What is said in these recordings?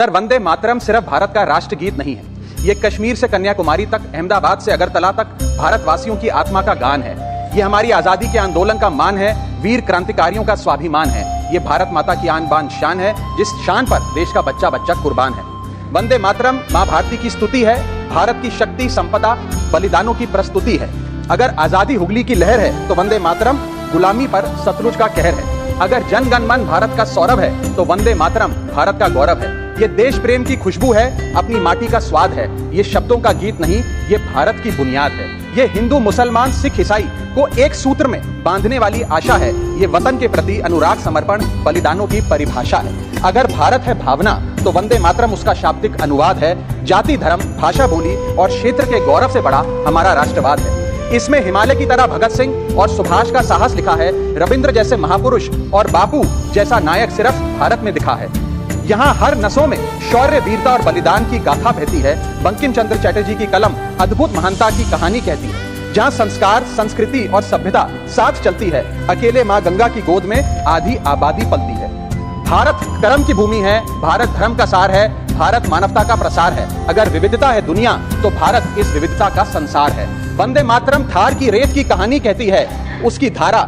Sir, Vande Mataram सिर्फ भारत का राष्ट्रगीत नहीं है। ये कश्मीर से कन्याकुमारी तक, अहमदाबाद से अगरतला तक भारतवासियों की आत्मा का गान है। ये हमारी आजादी के आंदोलन का मान है, वीर क्रांतिकारियों का स्वाभिमान है। ये भारत माता की आन बान शान है, जिस शान पर देश का बच्चा बच्चा कुर्बान है। वंदे मातरम माँ भारती की स्तुति है, भारत की शक्ति, संपदा, बलिदानों की प्रस्तुति है। अगर आजादी हुगली की लहर है तो वंदे मातरम गुलामी पर सतलुज का कहर है। अगर जन गण मन भारत का सौरभ है तो वंदे मातरम भारत का गौरव है। ये देश प्रेम की खुशबू है, अपनी माटी का स्वाद है। ये शब्दों का गीत नहीं, ये भारत की बुनियाद है। ये हिंदू, मुसलमान, सिख, ईसाई को एक सूत्र में बांधने वाली आशा है। ये वतन के प्रति अनुराग, समर्पण, बलिदानों की परिभाषा है। अगर भारत है भावना तो वंदे मातरम उसका शाब्दिक अनुवाद है। जाति, धर्म, भाषा, बोली और क्षेत्र के गौरव से बड़ा हमारा राष्ट्रवाद है। इसमें हिमालय की तरह भगत सिंह और सुभाष का साहस लिखा है। रविंद्र जैसे महापुरुष और बापू जैसा नायक सिर्फ भारत में दिखा है। यहाँ हर नसों में शौर्य, वीरता और बलिदान की गाथा बहती है। बंकिम चंद्र चटर्जी की कलम अद्भुत महानता की कहानी कहती है। जहाँ संस्कार, संस्कृति और सभ्यता साथ चलती है, अकेले माँ गंगा की गोद में आधी आबादी पलती है। भारत कर्म की भूमि है, भारत धर्म का सार है, भारत मानवता का प्रसार है। अगर विविधता है दुनिया तो भारत इस विविधता का संसार है। वंदे मातरम थार की रेत की कहानी कहती है, उसकी धारा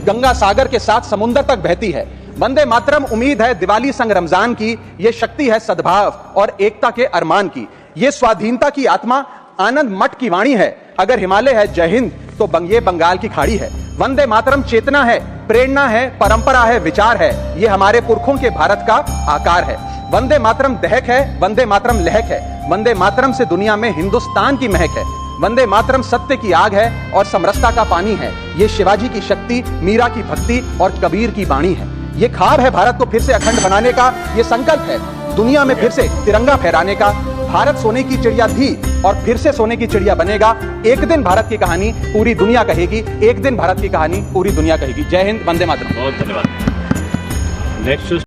गंगा सागर के साथ समुद्र तक बहती है। वंदे मातरम उम्मीद है दिवाली संग रमजान की, ये शक्ति है सद्भाव और एकता के अरमान की। ये स्वाधीनता की आत्मा आनंद मठ की वाणी है। अगर हिमालय है जय हिंद तो ये बंगाल की खाड़ी है। वंदे मातरम चेतना है, प्रेरणा है, परंपरा है, विचार है। ये हमारे पुरखों के भारत का आकार है। वंदे मातरम दहक है, वंदे मातरम लहक है। वंदे मातरम से दुनिया में हिंदुस्तान की महक है। वंदे मातरम सत्य की आग है और समरसता का पानी है। ये शिवाजी की शक्ति, मीरा की भक्ति और कबीर की वाणी है। ये ख्वाब है भारत को फिर से अखंड बनाने का। ये संकल्प है दुनिया में फिर से तिरंगा फहराने का। भारत सोने की चिड़िया थी और फिर से सोने की चिड़िया बनेगा। एक दिन भारत की कहानी पूरी दुनिया कहेगी। एक दिन भारत की कहानी पूरी दुनिया कहेगी। जय हिंद, वंदे मातरम। बहुत धन्यवाद। नेक्स्ट